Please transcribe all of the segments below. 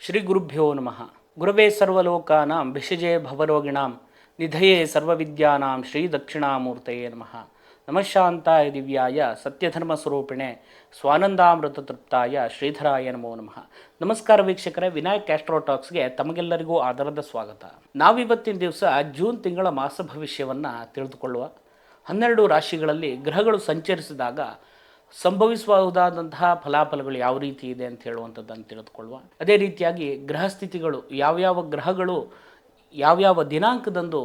ಶ್ರೀ ಗುರುಭ್ಯೋ ನಮಃ. ಗುರವೇ ಸರ್ವಲೋಕಾನಾಂ ಭಿಷಜೇ ಭವರೋಗಿಣಾಂ ನಿಧಯೇ ಸರ್ವವಿದ್ಯಾನಾಂ ಶ್ರೀ ದಕ್ಷಿಣಾಮೂರ್ತಯೇ ನಮಃ. ನಮಃಶಾಂತಾಯ ದಿವ್ಯಾಯ ಸತ್ಯಧರ್ಮ ಸ್ವರೂಪಿಣೆ ಸ್ವಾನಂದಾಮೃತ ತೃಪ್ತಾಯ ಶ್ರೀಧರಾಯ ನಮೋ ನಮಃ. ನಮಸ್ಕಾರ ವೀಕ್ಷಕರೇ, ವಿನಾಯಕ್ ಆಸ್ಟ್ರೋಟಾಕ್ಸ್ಗೆ ತಮಗೆಲ್ಲರಿಗೂ ಆದರದ ಸ್ವಾಗತ. ನಾವಿವತ್ತಿನ ದಿವಸ ಜೂನ್ ತಿಂಗಳ ಮಾಸ ಭವಿಷ್ಯವನ್ನು ತಿಳಿದುಕೊಳ್ಳುವ. 12 ರಾಶಿಗಳಲ್ಲಿ ಗ್ರಹಗಳು ಸಂಚರಿಸಿದಾಗ ಸಂಭವಿಸಬಹುದಾದಂತಹ ಫಲಾಫಲಗಳು ಯಾವ ರೀತಿ ಇದೆ ಅಂತ ಹೇಳುವಂಥದ್ದನ್ನು ತಿಳಿದುಕೊಳ್ಳುವ. ಅದೇ ರೀತಿಯಾಗಿ ಗ್ರಹಸ್ಥಿತಿಗಳು ಯಾವ್ಯಾವ ಗ್ರಹಗಳು ಯಾವ್ಯಾವ ದಿನಾಂಕದಂದು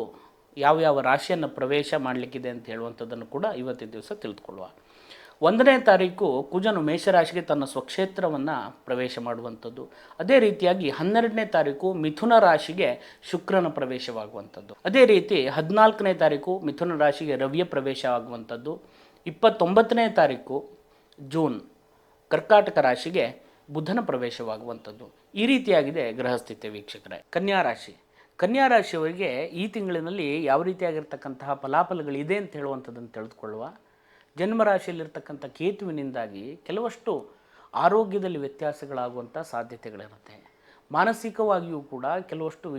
ಯಾವ್ಯಾವ ರಾಶಿಯನ್ನು ಪ್ರವೇಶ ಮಾಡಲಿಕ್ಕಿದೆ ಅಂತ ಹೇಳುವಂಥದ್ದನ್ನು ಕೂಡ ಇವತ್ತಿನ ದಿವಸ ತಿಳಿದುಕೊಳ್ಳುವ. 1ನೇ ತಾರೀಕು ಕುಜನು ಮೇಷರಾಶಿಗೆ ತನ್ನ ಸ್ವಕ್ಷೇತ್ರವನ್ನು ಪ್ರವೇಶ ಮಾಡುವಂಥದ್ದು. ಅದೇ ರೀತಿಯಾಗಿ 12ನೇ ತಾರೀಕು ಮಿಥುನ ರಾಶಿಗೆ ಶುಕ್ರನ ಪ್ರವೇಶವಾಗುವಂಥದ್ದು. ಅದೇ ರೀತಿ 14ನೇ ತಾರೀಕು ಮಿಥುನ ರಾಶಿಗೆ ರವಿಯ ಪ್ರವೇಶ ಆಗುವಂಥದ್ದು. 29ನೇ ತಾರೀಕು ಜೂನ್ ಕರ್ಕಾಟಕ ರಾಶಿಗೆ ಬುಧನ ಪ್ರವೇಶವಾಗುವಂಥದ್ದು. ಈ ರೀತಿಯಾಗಿದೆ ಗ್ರಹಸ್ಥಿತಿ ವೀಕ್ಷಕರೇ. ಕನ್ಯಾ ರಾಶಿಯವರಿಗೆ ಈ ತಿಂಗಳಿನಲ್ಲಿ ಯಾವ ರೀತಿಯಾಗಿರ್ತಕ್ಕಂತಹ ಫಲಾಫಲಗಳಿದೆ ಅಂತ ಹೇಳುವಂಥದ್ದನ್ನು ತಿಳಿದುಕೊಳ್ಳುವ. ಜನ್ಮರಾಶಿಯಲ್ಲಿರ್ತಕ್ಕಂಥ ಕೇತುವಿನಿಂದಾಗಿ ಕೆಲವಷ್ಟು ಆರೋಗ್ಯದಲ್ಲಿ ವ್ಯತ್ಯಾಸಗಳಾಗುವಂಥ ಸಾಧ್ಯತೆಗಳಿರುತ್ತೆ. ಮಾನಸಿಕವಾಗಿಯೂ ಕೂಡ ಕೆಲವಷ್ಟು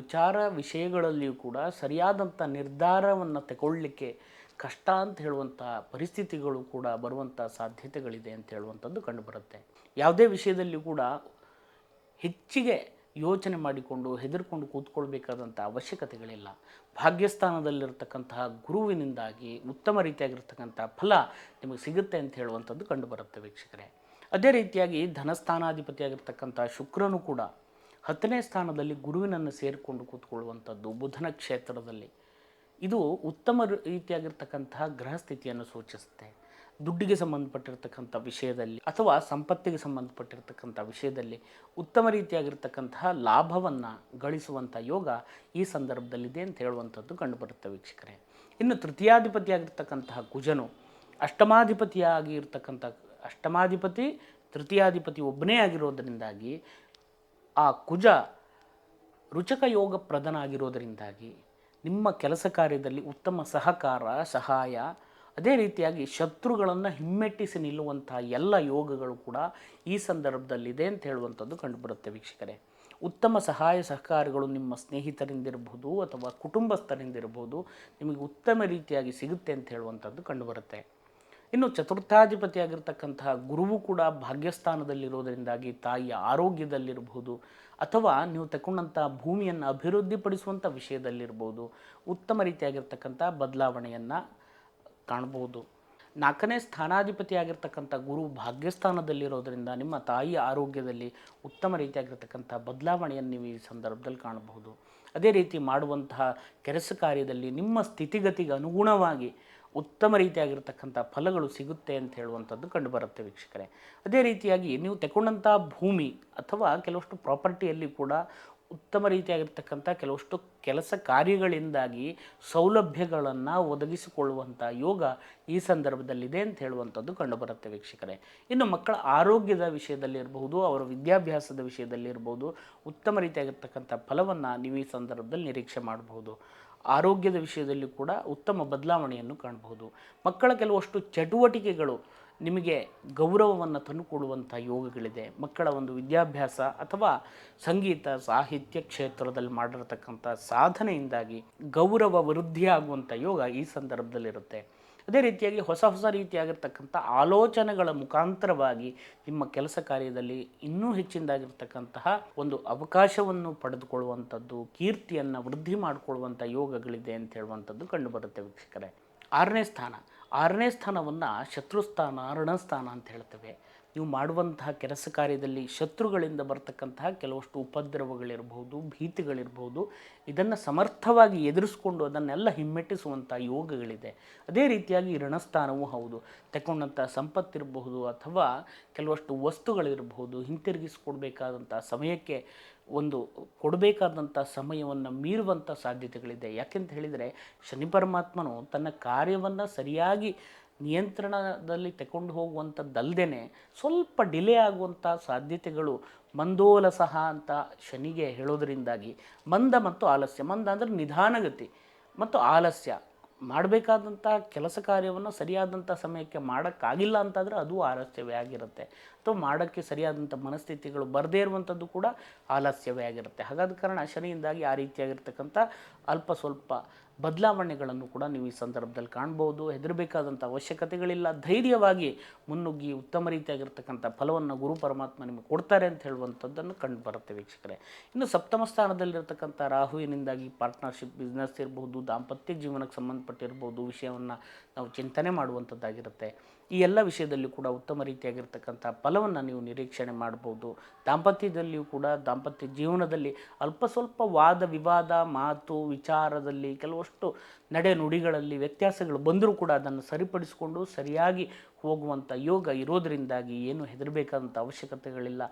ವಿಷಯಗಳಲ್ಲಿಯೂ ಕೂಡ ಸರಿಯಾದಂಥ ನಿರ್ಧಾರವನ್ನು ತಗೊಳ್ಳಲಿಕ್ಕೆ ಕಷ್ಟ ಅಂತ ಹೇಳುವಂಥ ಪರಿಸ್ಥಿತಿಗಳು ಕೂಡ ಬರುವಂಥ ಸಾಧ್ಯತೆಗಳಿದೆ ಅಂತ ಹೇಳುವಂಥದ್ದು ಕಂಡುಬರುತ್ತೆ. ಯಾವುದೇ ವಿಷಯದಲ್ಲಿ ಕೂಡ ಹೆಚ್ಚಿಗೆ ಯೋಚನೆ ಮಾಡಿಕೊಂಡು ಹೆದರ್ಕೊಂಡು ಕೂತ್ಕೊಳ್ಬೇಕಾದಂಥ ಅವಶ್ಯಕತೆಗಳಿಲ್ಲ. ಭಾಗ್ಯಸ್ಥಾನದಲ್ಲಿರ್ತಕ್ಕಂತಹ ಗುರುವಿನಿಂದಾಗಿ ಉತ್ತಮ ರೀತಿಯಾಗಿರ್ತಕ್ಕಂಥ ಫಲ ನಿಮಗೆ ಸಿಗುತ್ತೆ ಅಂತ ಹೇಳುವಂಥದ್ದು ಕಂಡುಬರುತ್ತೆ ವೀಕ್ಷಕರೇ. ಅದೇ ರೀತಿಯಾಗಿ ಧನಸ್ಥಾನಾಧಿಪತಿಯಾಗಿರ್ತಕ್ಕಂಥ ಶುಕ್ರನು ಕೂಡ 10ನೇ ಸ್ಥಾನದಲ್ಲಿ ಗುರುವಿನನ್ನು ಸೇರಿಕೊಂಡು ಕೂತ್ಕೊಳ್ಳುವಂಥದ್ದು ಬುಧನ ಕ್ಷೇತ್ರದಲ್ಲಿ. ಇದು ಉತ್ತಮ ರೀತಿಯಾಗಿರ್ತಕ್ಕಂತಹ ಗ್ರಹಸ್ಥಿತಿಯನ್ನು ಸೂಚಿಸುತ್ತೆ. ದುಡ್ಡಿಗೆ ಸಂಬಂಧಪಟ್ಟಿರ್ತಕ್ಕಂಥ ವಿಷಯದಲ್ಲಿ ಅಥವಾ ಸಂಪತ್ತಿಗೆ ಸಂಬಂಧಪಟ್ಟಿರ್ತಕ್ಕಂಥ ವಿಷಯದಲ್ಲಿ ಉತ್ತಮ ರೀತಿಯಾಗಿರ್ತಕ್ಕಂತಹ ಲಾಭವನ್ನು ಗಳಿಸುವಂಥ ಯೋಗ ಈ ಸಂದರ್ಭದಲ್ಲಿದೆ ಅಂತ ಹೇಳುವಂಥದ್ದು ಕಂಡುಬರುತ್ತೆ ವೀಕ್ಷಕರೇ. ಇನ್ನು ತೃತೀಯಾಧಿಪತಿಯಾಗಿರ್ತಕ್ಕಂತಹ ಕುಜನು ಅಷ್ಟಮಾಧಿಪತಿ ತೃತೀಯಾಧಿಪತಿ ಒಬ್ಬನೇ ಆಗಿರೋದರಿಂದಾಗಿ ಆ ಕುಜ ರುಚಕ ಯೋಗ ಪ್ರಧಾನ ಆಗಿರೋದರಿಂದಾಗಿ ನಿಮ್ಮ ಕೆಲಸ ಕಾರ್ಯದಲ್ಲಿ ಉತ್ತಮ ಸಹಕಾರ ಸಹಾಯ, ಅದೇ ರೀತಿಯಾಗಿ ಶತ್ರುಗಳನ್ನು ಹಿಮ್ಮೆಟ್ಟಿಸಿ ನಿಲ್ಲುವಂಥ ಎಲ್ಲ ಯೋಗಗಳು ಕೂಡ ಈ ಸಂದರ್ಭದಲ್ಲಿದೆ ಅಂತ ಹೇಳುವಂಥದ್ದು ಕಂಡುಬರುತ್ತೆ ವೀಕ್ಷಕರೇ. ಉತ್ತಮ ಸಹಾಯ ಸಹಕಾರಗಳು ನಿಮ್ಮ ಸ್ನೇಹಿತರಿಂದಿರ್ಬೋದು ಅಥವಾ ಕುಟುಂಬಸ್ಥರಿಂದಿರ್ಬೋದು ನಿಮಗೆ ಉತ್ತಮ ರೀತಿಯಾಗಿ ಸಿಗುತ್ತೆ ಅಂತ ಹೇಳುವಂಥದ್ದು ಕಂಡುಬರುತ್ತೆ. ಇನ್ನು ಚತುರ್ಥಾಧಿಪತಿಯಾಗಿರ್ತಕ್ಕಂತಹ ಗುರುವು ಕೂಡ ಭಾಗ್ಯಸ್ಥಾನದಲ್ಲಿರೋದರಿಂದಾಗಿ ತಾಯಿಯ ಆರೋಗ್ಯದಲ್ಲಿರ್ಬೋದು ಅಥವಾ ನೀವು ತಗೊಂಡಂಥ ಭೂಮಿಯನ್ನು ಅಭಿವೃದ್ಧಿಪಡಿಸುವಂಥ ವಿಷಯದಲ್ಲಿರ್ಬೋದು ಉತ್ತಮ ರೀತಿಯಾಗಿರ್ತಕ್ಕಂಥ ಬದಲಾವಣೆಯನ್ನು ಕಾಣ್ಬೋದು. 4ನೇ ಸ್ಥಾನಾಧಿಪತಿಯಾಗಿರ್ತಕ್ಕಂಥ ಗುರು ಭಾಗ್ಯಸ್ಥಾನದಲ್ಲಿರೋದರಿಂದ ನಿಮ್ಮ ತಾಯಿಯ ಆರೋಗ್ಯದಲ್ಲಿ ಉತ್ತಮ ರೀತಿಯಾಗಿರ್ತಕ್ಕಂಥ ಬದಲಾವಣೆಯನ್ನು ನೀವು ಈ ಸಂದರ್ಭದಲ್ಲಿ ಕಾಣಬಹುದು. ಅದೇ ರೀತಿ ಮಾಡುವಂತಹ ಕೆಲಸ ಕಾರ್ಯದಲ್ಲಿ ನಿಮ್ಮ ಸ್ಥಿತಿಗತಿಗೆ ಅನುಗುಣವಾಗಿ ಉತ್ತಮ ರೀತಿಯಾಗಿರ್ತಕ್ಕಂಥ ಫಲಗಳು ಸಿಗುತ್ತೆ ಅಂತ ಹೇಳುವಂಥದ್ದು ಕಂಡುಬರುತ್ತೆ ವೀಕ್ಷಕರೇ. ಅದೇ ರೀತಿಯಾಗಿ ನೀವು ತಗೊಂಡಂಥ ಭೂಮಿ ಅಥವಾ ಕೆಲವಷ್ಟು ಪ್ರಾಪರ್ಟಿಯಲ್ಲಿ ಕೂಡ ಉತ್ತಮ ರೀತಿಯಾಗಿರ್ತಕ್ಕಂಥ ಕೆಲವಷ್ಟು ಕೆಲಸ ಕಾರ್ಯಗಳಿಂದಾಗಿ ಸೌಲಭ್ಯಗಳನ್ನು ಒದಗಿಸಿಕೊಳ್ಳುವಂಥ ಯೋಗ ಈ ಸಂದರ್ಭದಲ್ಲಿದೆ ಅಂತ ಹೇಳುವಂಥದ್ದು ಕಂಡುಬರುತ್ತೆ ವೀಕ್ಷಕರೇ. ಇನ್ನು ಮಕ್ಕಳ ಆರೋಗ್ಯದ ವಿಷಯದಲ್ಲಿರ್ಬೋದು, ಅವರ ವಿದ್ಯಾಭ್ಯಾಸದ ವಿಷಯದಲ್ಲಿರ್ಬೋದು ಉತ್ತಮ ರೀತಿಯಾಗಿರ್ತಕ್ಕಂಥ ಫಲವನ್ನು ನೀವು ಈ ಸಂದರ್ಭದಲ್ಲಿ ನಿರೀಕ್ಷೆ ಮಾಡಬಹುದು. ಆರೋಗ್ಯದ ವಿಷಯದಲ್ಲಿ ಕೂಡ ಉತ್ತಮ ಬದಲಾವಣೆಯನ್ನು ಕಾಣಬಹುದು. ಮಕ್ಕಳ ಕೆಲವಷ್ಟು ಚಟುವಟಿಕೆಗಳು ನಿಮಗೆ ಗೌರವವನ್ನು ತಂದುಕೊಡುವಂಥ ಯೋಗಗಳಿದೆ. ಮಕ್ಕಳ ಒಂದು ವಿದ್ಯಾಭ್ಯಾಸ ಅಥವಾ ಸಂಗೀತ ಸಾಹಿತ್ಯ ಕ್ಷೇತ್ರದಲ್ಲಿ ಮಾಡಿರತಕ್ಕಂಥ ಸಾಧನೆಯಿಂದಾಗಿ ಗೌರವ ವೃದ್ಧಿಯಾಗುವಂಥ ಯೋಗ ಈ ಸಂದರ್ಭದಲ್ಲಿರುತ್ತೆ. ಅದೇ ರೀತಿಯಾಗಿ ಹೊಸ ರೀತಿಯಾಗಿರ್ತಕ್ಕಂಥ ಆಲೋಚನೆಗಳ ಮುಖಾಂತರವಾಗಿ ನಿಮ್ಮ ಕೆಲಸ ಕಾರ್ಯದಲ್ಲಿ ಇನ್ನೂ ಹೆಚ್ಚಿನದಾಗಿರ್ತಕ್ಕಂತಹ ಒಂದು ಅವಕಾಶವನ್ನು ಪಡೆದುಕೊಳ್ಳುವಂಥದ್ದು, ಕೀರ್ತಿಯನ್ನು ವೃದ್ಧಿ ಮಾಡಿಕೊಳ್ಳುವಂಥ ಯೋಗಗಳಿದೆ ಅಂತ ಹೇಳುವಂಥದ್ದು ಕಂಡುಬರುತ್ತೆ ವೀಕ್ಷಕರೇ. 6ನೇ ಸ್ಥಾನವನ್ನು ಶತ್ರುಸ್ಥಾನ, ಋಣಸ್ಥಾನ ಅಂತ ಹೇಳ್ತೇವೆ. ನೀವು ಮಾಡುವಂತಹ ಕೆಲಸ ಕಾರ್ಯದಲ್ಲಿ ಶತ್ರುಗಳಿಂದ ಬರ್ತಕ್ಕಂತಹ ಕೆಲವಷ್ಟು ಉಪದ್ರವಗಳಿರ್ಬೋದು, ಭೀತಿಗಳಿರ್ಬೋದು, ಇದನ್ನು ಸಮರ್ಥವಾಗಿ ಎದುರಿಸ್ಕೊಂಡು ಅದನ್ನೆಲ್ಲ ಹಿಮ್ಮೆಟ್ಟಿಸುವಂಥ ಯೋಗಗಳಿದೆ. ಅದೇ ರೀತಿಯಾಗಿ ಋಣಸ್ಥಾನವೂ ಹೌದು. ತಗೊಂಡಂಥ ಸಂಪತ್ತಿರಬಹುದು ಅಥವಾ ಕೆಲವಷ್ಟು ವಸ್ತುಗಳಿರಬಹುದು, ಹಿಂತಿರುಗಿಸ್ಕೊಡ್ಬೇಕಾದಂಥ ಸಮಯಕ್ಕೆ ಕೊಡಬೇಕಾದಂಥ ಸಮಯವನ್ನು ಮೀರುವಂಥ ಸಾಧ್ಯತೆಗಳಿದೆ. ಯಾಕೆಂತ ಹೇಳಿದರೆ ಶನಿ ಪರಮಾತ್ಮನು ತನ್ನ ಕಾರ್ಯವನ್ನು ಸರಿಯಾಗಿ ನಿಯಂತ್ರಣದಲ್ಲಿ ತಗೊಂಡು ಹೋಗುವಂಥದ್ದಲ್ಲದೇ ಸ್ವಲ್ಪ ಡಿಲೇ ಆಗುವಂಥ ಸಾಧ್ಯತೆಗಳು ಮಂದೋಲ ಸಹ ಅಂತ ಶನಿಗೆ ಹೇಳೋದರಿಂದಾಗಿ ಮಂದ ಮತ್ತು ಆಲಸ್ಯ, ಮಂದ ಅಂದರೆ ನಿಧಾನಗತಿ ಮತ್ತು ಆಲಸ್ಯ, ಮಾಡಬೇಕಾದಂಥ ಕೆಲಸ ಕಾರ್ಯವನ್ನು ಸರಿಯಾದಂಥ ಸಮಯಕ್ಕೆ ಮಾಡೋಕ್ಕಾಗಿಲ್ಲ ಅಂತಂದರೆ ಅದು ಆಲಸ್ಯವೇ ಆಗಿರುತ್ತೆ, ಅಥವಾ ಮಾಡೋಕ್ಕೆ ಸರಿಯಾದಂಥ ಮನಸ್ಥಿತಿಗಳು ಬರದೇ ಇರುವಂಥದ್ದು ಕೂಡ ಆಲಸ್ಯವೇ ಆಗಿರುತ್ತೆ. ಹಾಗಾದ ಕಾರಣ ಶನಿಯಿಂದಾಗಿ ಆ ರೀತಿಯಾಗಿರ್ತಕ್ಕಂಥ ಅಲ್ಪ ಸ್ವಲ್ಪ ಬದಲಾವಣೆಗಳನ್ನು ಕೂಡ ನೀವು ಈ ಸಂದರ್ಭದಲ್ಲಿ ಕಾಣ್ಬೋದು. ಹೆದರಬೇಕಾದಂಥ ಅವಶ್ಯಕತೆಗಳಿಲ್ಲ. ಧೈರ್ಯವಾಗಿ ಮುನ್ನುಗ್ಗಿ ಉತ್ತಮ ರೀತಿಯಾಗಿರ್ತಕ್ಕಂಥ ಫಲವನ್ನು ಗುರು ಪರಮಾತ್ಮ ನಿಮಗೆ ಕೊಡ್ತಾರೆ ಅಂತ ಹೇಳುವಂಥದ್ದನ್ನು ಕಂಡು ಬರುತ್ತೆ ವೀಕ್ಷಕರೇ. ಇನ್ನು ಸಪ್ತಮ ಸ್ಥಾನದಲ್ಲಿರ್ತಕ್ಕಂಥ ರಾಹುವಿನಿಂದಾಗಿ ಪಾರ್ಟ್ನರ್ಶಿಪ್, ಬಿಸ್ನೆಸ್ ಇರ್ಬೋದು, ದಾಂಪತ್ಯ ಜೀವನಕ್ಕೆ ಸಂಬಂಧಪಟ್ಟಿರ್ಬೋದು ವಿಷಯವನ್ನು ನಾವು ಚಿಂತನೆ ಮಾಡುವಂಥದ್ದಾಗಿರುತ್ತೆ. ಈ ಎಲ್ಲ ವಿಷಯದಲ್ಲಿ ಕೂಡ ಉತ್ತಮ ರೀತಿಯಾಗಿರ್ತಕ್ಕಂಥ ಫಲವನ್ನು ನೀವು ನಿರೀಕ್ಷಣೆ ಮಾಡ್ಬೋದು. ದಾಂಪತ್ಯದಲ್ಲಿಯೂ ಕೂಡ ದಾಂಪತ್ಯ ಜೀವನದಲ್ಲಿ ಅಲ್ಪ ಸ್ವಲ್ಪ ವಾದ ವಿವಾದ, ಮಾತು ವಿಚಾರದಲ್ಲಿ ಕೆಲವಷ್ಟು ನಡೆ ನುಡಿಗಳಲ್ಲಿ ವ್ಯತ್ಯಾಸಗಳು ಬಂದರೂ ಕೂಡ ಅದನ್ನು ಸರಿಪಡಿಸಿಕೊಂಡು ಸರಿಯಾಗಿ ಹೋಗುವಂಥ ಯೋಗ ಇರೋದರಿಂದಾಗಿ ಏನು ಹೆದರಬೇಕಾದಂಥ ಅವಶ್ಯಕತೆಗಳಿಲ್ಲ.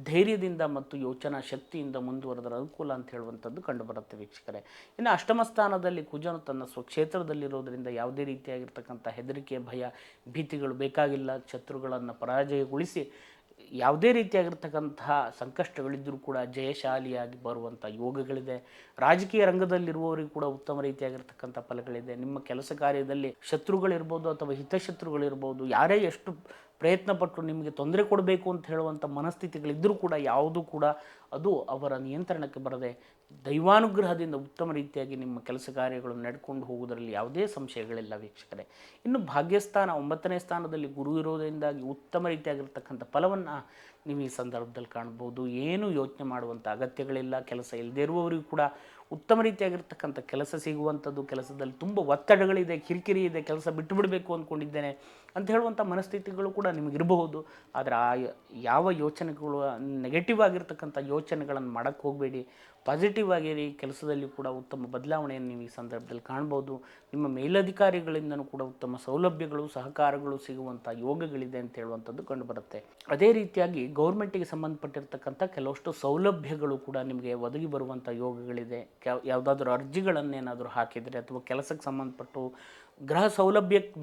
ಧೈರ್ಯದಿಂದ ಮತ್ತು ಯೋಚನಾ ಶಕ್ತಿಯಿಂದ ಮುಂದುವರೆದರ ಅನುಕೂಲ ಅಂತ ಹೇಳುವಂಥದ್ದು ಕಂಡುಬರುತ್ತೆ ವೀಕ್ಷಕರೇ. ಇನ್ನು ಅಷ್ಟಮ ಸ್ಥಾನದಲ್ಲಿ ಕುಜನು ತನ್ನ ಸ್ವಕ್ಷೇತ್ರದಲ್ಲಿರೋದರಿಂದ ಯಾವುದೇ ರೀತಿಯಾಗಿರ್ತಕ್ಕಂಥ ಹೆದರಿಕೆ, ಭಯ, ಭೀತಿಗಳು ಬೇಕಾಗಿಲ್ಲ. ಶತ್ರುಗಳನ್ನು ಪರಾಜಯಗೊಳಿಸಿ ಯಾವುದೇ ರೀತಿಯಾಗಿರ್ತಕ್ಕಂತಹ ಸಂಕಷ್ಟಗಳಿದ್ದರೂ ಕೂಡ ಜಯಶಾಲಿಯಾಗಿ ಬರುವಂಥ ಯೋಗಗಳಿದೆ. ರಾಜಕೀಯ ರಂಗದಲ್ಲಿರುವವರಿಗೂ ಕೂಡ ಉತ್ತಮ ರೀತಿಯಾಗಿರ್ತಕ್ಕಂಥ ಫಲಗಳಿದೆ. ನಿಮ್ಮ ಕೆಲಸ ಕಾರ್ಯದಲ್ಲಿ ಶತ್ರುಗಳಿರ್ಬೋದು ಅಥವಾ ಹಿತಶತ್ರುಗಳಿರ್ಬೋದು, ಯಾರೇ ಎಷ್ಟು ಪ್ರಯತ್ನಪಟ್ಟು ನಿಮಗೆ ತೊಂದರೆ ಕೊಡಬೇಕು ಅಂತ ಹೇಳುವಂಥ ಮನಸ್ಥಿತಿಗಳಿದ್ದರೂ ಕೂಡ ಯಾವುದೂ ಕೂಡ ಅದು ಅವರ ನಿಯಂತ್ರಣಕ್ಕೆ ಬರದೆ ದೈವಾನುಗ್ರಹದಿಂದ ಉತ್ತಮ ರೀತಿಯಾಗಿ ನಿಮ್ಮ ಕೆಲಸ ಕಾರ್ಯಗಳನ್ನು ನಡ್ಕೊಂಡು ಹೋಗುವುದರಲ್ಲಿ ಯಾವುದೇ ಸಂಶಯಗಳಿಲ್ಲ ವೀಕ್ಷಕರೇ. ಇನ್ನು ಭಾಗ್ಯಸ್ಥಾನ 9ನೇ ಸ್ಥಾನದಲ್ಲಿ ಗುರು ಇರೋದರಿಂದಾಗಿ ಉತ್ತಮ ರೀತಿಯಾಗಿರ್ತಕ್ಕಂಥ ಫಲವನ್ನು ನೀವು ಈ ಸಂದರ್ಭದಲ್ಲಿ ಕಾಣ್ಬೋದು. ಏನು ಯೋಚನೆ ಮಾಡುವಂಥ ಅಗತ್ಯಗಳಿಲ್ಲ. ಕೆಲಸ ಇಲ್ಲದೇ ಇರುವವರಿಗೂ ಕೂಡ ಉತ್ತಮ ರೀತಿಯಾಗಿರ್ತಕ್ಕಂಥ ಕೆಲಸ ಸಿಗುವಂಥದ್ದು, ಕೆಲಸದಲ್ಲಿ ತುಂಬ ಒತ್ತಡಗಳಿದೆ, ಕಿರಿಕಿರಿ ಇದೆ, ಕೆಲಸ ಬಿಟ್ಟು ಬಿಡಬೇಕು ಅಂದ್ಕೊಂಡಿದ್ದೇನೆ ಅಂತ ಹೇಳುವಂಥ ಮನಸ್ಥಿತಿಗಳು ಕೂಡ ನಿಮಗಿರಬಹುದು. ಆದರೆ ಆ ಯಾವ ಯೋಚನೆಗಳು ನೆಗೆಟಿವ್ ಆಗಿರ್ತಕ್ಕಂಥ ಯೋಚನೆಗಳನ್ನು ಮಾಡೋಕ್ಕೆ ಹೋಗಬೇಡಿ. ಪಾಸಿಟಿವ್ ಆಗಿರಿ. ಕೆಲಸದಲ್ಲಿ ಕೂಡ ಉತ್ತಮ ಬದಲಾವಣೆಯನ್ನು ನೀವು ಈ ಸಂದರ್ಭದಲ್ಲಿ ಕಾಣ್ಬೋದು. ನಿಮ್ಮ ಮೇಲಧಿಕಾರಿಗಳಿಂದನೂ ಕೂಡ ಉತ್ತಮ ಸೌಲಭ್ಯಗಳು, ಸಹಕಾರಗಳು ಸಿಗುವಂಥ ಯೋಗಗಳಿದೆ ಅಂತ ಹೇಳುವಂಥದ್ದು ಕಂಡುಬರುತ್ತೆ. ಅದೇ ರೀತಿಯಾಗಿ ಗೌರ್ಮೆಂಟಿಗೆ ಸಂಬಂಧಪಟ್ಟಿರ್ತಕ್ಕಂಥ ಕೆಲವಷ್ಟು ಸೌಲಭ್ಯಗಳು ಕೂಡ ನಿಮಗೆ ಒದಗಿ ಬರುವಂಥ ಯೋಗಗಳಿದೆ. ಯಾವುದಾದ್ರೂ ಅರ್ಜಿಗಳನ್ನೇನಾದರೂ ಹಾಕಿದರೆ ಅಥವಾ ಕೆಲಸಕ್ಕೆ ಸಂಬಂಧಪಟ್ಟು ಗೃಹ ಸೌಲಭ್ಯಕ್ಕೆ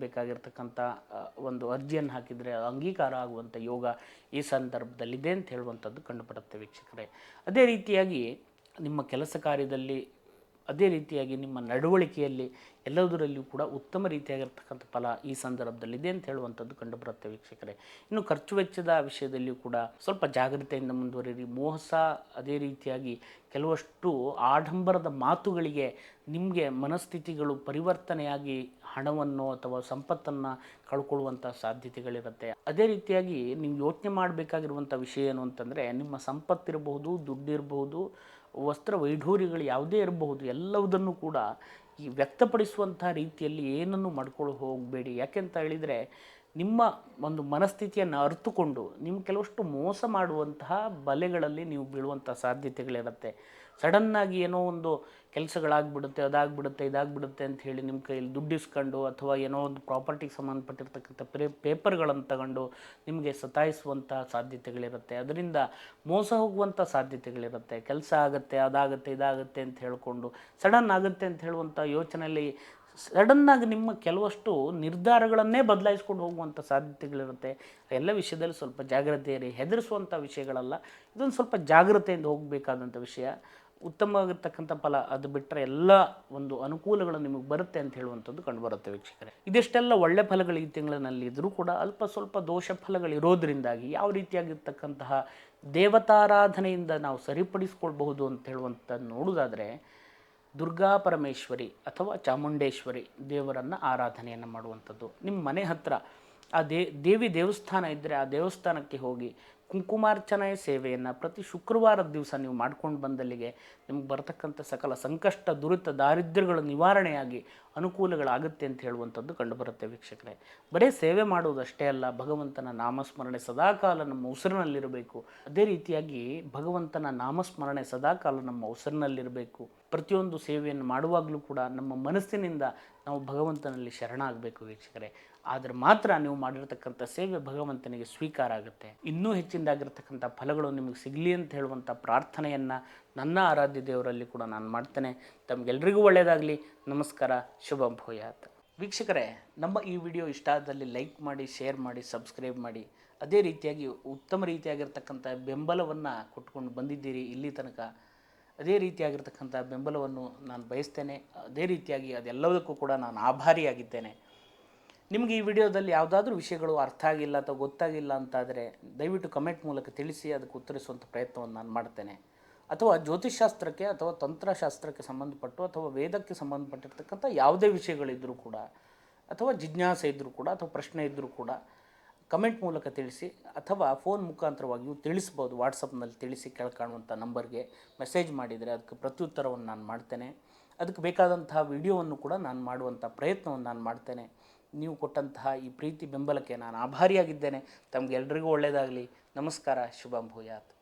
ಬೇಕಾಗಿರ್ತಕ್ಕಂಥ ಒಂದು ಅರ್ಜಿಯನ್ನು ಹಾಕಿದರೆ ಅಂಗೀಕಾರ ಆಗುವಂಥ ಯೋಗ ಈ ಸಂದರ್ಭದಲ್ಲಿದೆ ಅಂತ ಹೇಳುವಂಥದ್ದು ಕಂಡುಬರುತ್ತೆ ವೀಕ್ಷಕರೇ. ಅದೇ ರೀತಿಯಾಗಿ ನಿಮ್ಮ ಕೆಲಸ ಕಾರ್ಯದಲ್ಲಿ, ಅದೇ ರೀತಿಯಾಗಿ ನಿಮ್ಮ ನಡವಳಿಕೆಯಲ್ಲಿ ಎಲ್ಲದರಲ್ಲಿಯೂ ಕೂಡ ಉತ್ತಮ ರೀತಿಯಾಗಿರ್ತಕ್ಕಂಥ ಫಲ ಈ ಸಂದರ್ಭದಲ್ಲಿದೆ ಅಂತ ಹೇಳುವಂಥದ್ದು ಕಂಡುಬರುತ್ತೆ ವೀಕ್ಷಕರೇ. ಇನ್ನು ಖರ್ಚು ವೆಚ್ಚದ ವಿಷಯದಲ್ಲಿಯೂ ಕೂಡ ಸ್ವಲ್ಪ ಜಾಗ್ರತೆಯಿಂದ ಮುಂದುವರಿಯಿರಿ. ಮೋಸ, ಅದೇ ರೀತಿಯಾಗಿ ಕೆಲವಷ್ಟು ಆಡಂಬರದ ಮಾತುಗಳಿಗೆ ನಿಮಗೆ ಮನಸ್ಥಿತಿಗಳು ಪರಿವರ್ತನೆಯಾಗಿ ಹಣವನ್ನು ಅಥವಾ ಸಂಪತ್ತನ್ನು ಕಳ್ಕೊಳ್ಳುವಂಥ ಸಾಧ್ಯತೆಗಳಿರುತ್ತೆ. ಅದೇ ರೀತಿಯಾಗಿ ನೀವು ಯೋಚನೆ ಮಾಡಬೇಕಾಗಿರುವಂಥ ವಿಷಯ ಏನು ಅಂತಂದರೆ, ನಿಮ್ಮ ಸಂಪತ್ತಿರಬಹುದು, ದುಡ್ಡಿರಬಹುದು, ವಸ್ತ್ರ ವೈಢೂರ್ಯಗಳು ಯಾವುದೇ ಇರಬಹುದು, ಎಲ್ಲವುದನ್ನು ಕೂಡ ಈ ವ್ಯಕ್ತಪಡಿಸುವಂಥ ರೀತಿಯಲ್ಲಿ ಏನನ್ನು ಮಾಡ್ಕೊಳ್ಳೋ ಹೋಗಬೇಡಿ. ಯಾಕೆಂತ ಹೇಳಿದರೆ ನಿಮ್ಮ ಒಂದು ಮನಸ್ಥಿತಿಯನ್ನು ಅರಿತುಕೊಂಡು ನಿಮ್ಮ ಕೆಲವಷ್ಟು ಮೋಸ ಮಾಡುವಂತಹ ಬಲೆಗಳಲ್ಲಿ ನೀವು ಬೀಳುವಂಥ ಸಾಧ್ಯತೆಗಳಿರುತ್ತೆ. ಸಡನ್ನಾಗಿ ಏನೋ ಒಂದು ಕೆಲಸಗಳಾಗ್ಬಿಡುತ್ತೆ, ಅದಾಗ್ಬಿಡುತ್ತೆ, ಇದಾಗ್ಬಿಡುತ್ತೆ ಅಂತ ಹೇಳಿ ನಿಮ್ಮ ಕೈಯಲ್ಲಿ ದುಡ್ಡು ಇಸ್ಕೊಂಡು ಅಥವಾ ಏನೋ ಒಂದು ಪ್ರಾಪರ್ಟಿಗೆ ಸಂಬಂಧಪಟ್ಟಿರ್ತಕ್ಕಂಥ ಪೇಪರ್ಗಳನ್ನು ತಗೊಂಡು ನಿಮಗೆ ಸತಾಯಿಸುವಂಥ ಸಾಧ್ಯತೆಗಳಿರುತ್ತೆ. ಅದರಿಂದ ಮೋಸ ಹೋಗುವಂಥ ಸಾಧ್ಯತೆಗಳಿರುತ್ತೆ. ಕೆಲಸ ಆಗುತ್ತೆ, ಅದಾಗುತ್ತೆ, ಇದಾಗುತ್ತೆ ಅಂತ ಹೇಳಿಕೊಂಡು ಸಡನ್ ಆಗುತ್ತೆ ಅಂತ ಹೇಳುವಂಥ ಯೋಚನೆಯಲ್ಲಿ ಸಡನ್ನಾಗಿ ನಿಮ್ಮ ಕೆಲವಷ್ಟು ನಿರ್ಧಾರಗಳನ್ನೇ ಬದಲಾಯಿಸ್ಕೊಂಡು ಹೋಗುವಂಥ ಸಾಧ್ಯತೆಗಳಿರುತ್ತೆ. ಎಲ್ಲ ವಿಷಯದಲ್ಲಿ ಸ್ವಲ್ಪ ಜಾಗ್ರತೆ ಇರಿ. ಹೆದರಿಸುವಂಥ ವಿಷಯಗಳಲ್ಲ, ಇದೊಂದು ಸ್ವಲ್ಪ ಜಾಗ್ರತೆಯಿಂದ ಹೋಗಬೇಕಾದಂಥ ವಿಷಯ. ಉತ್ತಮವಾಗಿರ್ತಕ್ಕಂಥ ಫಲ ಅದು ಬಿಟ್ಟರೆ ಎಲ್ಲ ಒಂದು ಅನುಕೂಲಗಳು ನಿಮಗೆ ಬರುತ್ತೆ ಅಂತ ಹೇಳುವಂಥದ್ದು ಕಂಡುಬರುತ್ತೆ ವೀಕ್ಷಕರೇ. ಇದಿಷ್ಟೆಲ್ಲ ಒಳ್ಳೆ ಫಲಗಳು ಈ ತಿಂಗಳಿನಲ್ಲಿ ಇದ್ದರೂ ಕೂಡ ಅಲ್ಪ ಸ್ವಲ್ಪ ದೋಷ ಫಲಗಳಿರೋದ್ರಿಂದಾಗಿ ಯಾವ ರೀತಿಯಾಗಿರ್ತಕ್ಕಂತಹ ದೇವತಾರಾಧನೆಯಿಂದ ನಾವು ಸರಿಪಡಿಸ್ಕೊಳ್ಬಹುದು ಅಂತ ಹೇಳುವಂಥ ನೋಡೋದಾದರೆ, ದುರ್ಗಾ ಪರಮೇಶ್ವರಿ ಅಥವಾ ಚಾಮುಂಡೇಶ್ವರಿ ದೇವರನ್ನು ಆರಾಧನೆಯನ್ನು ಮಾಡುವಂಥದ್ದು. ನಿಮ್ಮ ಮನೆ ಹತ್ತಿರ ಆ ದೇವಿ ದೇವಸ್ಥಾನ ಇದ್ದರೆ ಆ ದೇವಸ್ಥಾನಕ್ಕೆ ಹೋಗಿ ಕುಂಕುಮಾರ್ಚನೆ ಸೇವೆಯನ್ನು ಪ್ರತಿ ಶುಕ್ರವಾರದ ದಿವಸ ನೀವು ಮಾಡ್ಕೊಂಡು ಬಂದಲ್ಲಿಗೆ ನಿಮ್ಗೆ ಬರತಕ್ಕಂಥ ಸಕಲ ಸಂಕಷ್ಟ, ದುರಿತ, ದಾರಿದ್ರ್ಯಗಳ ನಿವಾರಣೆಯಾಗಿ ಅನುಕೂಲಗಳಾಗುತ್ತೆ ಅಂತ ಹೇಳುವಂಥದ್ದು ಕಂಡುಬರುತ್ತೆ ವೀಕ್ಷಕರೇ. ಬರೀ ಸೇವೆ ಮಾಡುವುದಷ್ಟೇ ಅಲ್ಲ, ಭಗವಂತನ ನಾಮಸ್ಮರಣೆ ಸದಾಕಾಲ ನಮ್ಮ ಉಸಿರಿನಲ್ಲಿರಬೇಕು. ಅದೇ ರೀತಿಯಾಗಿ ಭಗವಂತನ ನಾಮಸ್ಮರಣೆ ಸದಾಕಾಲ ನಮ್ಮ ಉಸಿರಿನಲ್ಲಿರಬೇಕು. ಪ್ರತಿಯೊಂದು ಸೇವೆಯನ್ನು ಮಾಡುವಾಗಲೂ ಕೂಡ ನಮ್ಮ ಮನಸ್ಸಿನಿಂದ ನಾವು ಭಗವಂತನಲ್ಲಿ ಶರಣಾಗಬೇಕು ವೀಕ್ಷಕರೇ. ಆದರೆ ಮಾತ್ರ ನೀವು ಮಾಡಿರ್ತಕ್ಕಂಥ ಸೇವೆ ಭಗವಂತನಿಗೆ ಸ್ವೀಕಾರ ಆಗುತ್ತೆ. ಇನ್ನೂ ಹೆಚ್ಚಿನದಾಗಿರ್ತಕ್ಕಂಥ ಫಲಗಳು ನಿಮಗೆ ಸಿಗಲಿ ಅಂತ ಹೇಳುವಂಥ ಪ್ರಾರ್ಥನೆಯನ್ನು ನನ್ನ ಆರಾಧ್ಯ ದೇವರಲ್ಲಿ ಕೂಡ ನಾನು ಮಾಡ್ತೇನೆ. ತಮಗೆಲ್ಲರಿಗೂ ಒಳ್ಳೆಯದಾಗಲಿ. ನಮಸ್ಕಾರ. ಶುಭಂ ಭೂಯಾತ್. ವೀಕ್ಷಕರೇ, ನಮ್ಮ ಈ ವಿಡಿಯೋ ಇಷ್ಟ ಆದಲ್ಲಿ ಲೈಕ್ ಮಾಡಿ, ಶೇರ್ ಮಾಡಿ, ಸಬ್ಸ್ಕ್ರೈಬ್ ಮಾಡಿ. ಅದೇ ರೀತಿಯಾಗಿ ಉತ್ತಮ ರೀತಿಯಾಗಿರ್ತಕ್ಕಂಥ ಬೆಂಬಲವನ್ನು ಕೊಟ್ಕೊಂಡು ಬಂದಿದ್ದೀರಿ ಇಲ್ಲಿ ತನಕ. ಅದೇ ರೀತಿಯಾಗಿರ್ತಕ್ಕಂಥ ಬೆಂಬಲವನ್ನು ನಾನು ಬಯಸ್ತೇನೆ. ಅದೇ ರೀತಿಯಾಗಿ ಅದೆಲ್ಲದಕ್ಕೂ ಕೂಡ ನಾನು ಆಭಾರಿಯಾಗಿದ್ದೇನೆ. ನಿಮಗೆ ಈ ವಿಡಿಯೋದಲ್ಲಿ ಯಾವುದಾದ್ರೂ ವಿಷಯಗಳು ಅರ್ಥ ಆಗಿಲ್ಲ ಅಥವಾ ಗೊತ್ತಾಗಿಲ್ಲ ಅಂತಾದರೆ ದಯವಿಟ್ಟು ಕಮೆಂಟ್ ಮೂಲಕ ತಿಳಿಸಿ, ಅದಕ್ಕೆ ಉತ್ತರಿಸುವಂಥ ಪ್ರಯತ್ನವನ್ನು ನಾನು ಮಾಡ್ತೇನೆ. ಅಥವಾ ಜ್ಯೋತಿಷ್ಶಾಸ್ತ್ರಕ್ಕೆ ಅಥವಾ ತಂತ್ರಶಾಸ್ತ್ರಕ್ಕೆ ಸಂಬಂಧಪಟ್ಟು ಅಥವಾ ವೇದಕ್ಕೆ ಸಂಬಂಧಪಟ್ಟಿರ್ತಕ್ಕಂಥ ಯಾವುದೇ ವಿಷಯಗಳಿದ್ದರೂ ಕೂಡ, ಅಥವಾ ಜಿಜ್ಞಾಸೆ ಇದ್ದರೂ ಕೂಡ, ಅಥವಾ ಪ್ರಶ್ನೆ ಇದ್ದರೂ ಕೂಡ ಕಮೆಂಟ್ ಮೂಲಕ ತಿಳಿಸಿ, ಅಥವಾ ಫೋನ್ ಮುಖಾಂತರವಾಗಿಯೂ ತಿಳಿಸ್ಬೋದು. ವಾಟ್ಸಪ್ನಲ್ಲಿ ತಿಳಿಸಿ, ಕೆಳಕಾಣುವಂಥ ನಂಬರ್ಗೆ ಮೆಸೇಜ್ ಮಾಡಿದರೆ ಅದಕ್ಕೆ ಪ್ರತ್ಯುತ್ತರವನ್ನು ನಾನು ಮಾಡ್ತೇನೆ. ಅದಕ್ಕೆ ಬೇಕಾದಂತಹ ವಿಡಿಯೋವನ್ನು ಕೂಡ ನಾನು ಮಾಡುವಂಥ ಪ್ರಯತ್ನವನ್ನು ನಾನು ಮಾಡ್ತೇನೆ. ನೀವು ಕೊಟ್ಟಂತಹ ಈ ಪ್ರೀತಿ ಬೆಂಬಲಕ್ಕೆ ನಾನು ಆಭಾರಿಯಾಗಿದ್ದೇನೆ. ತಮಗೆಲ್ಲರಿಗೂ ಒಳ್ಳೆಯದಾಗಲಿ. ನಮಸ್ಕಾರ. ಶುಭಂ ಭೂಯಾತ್.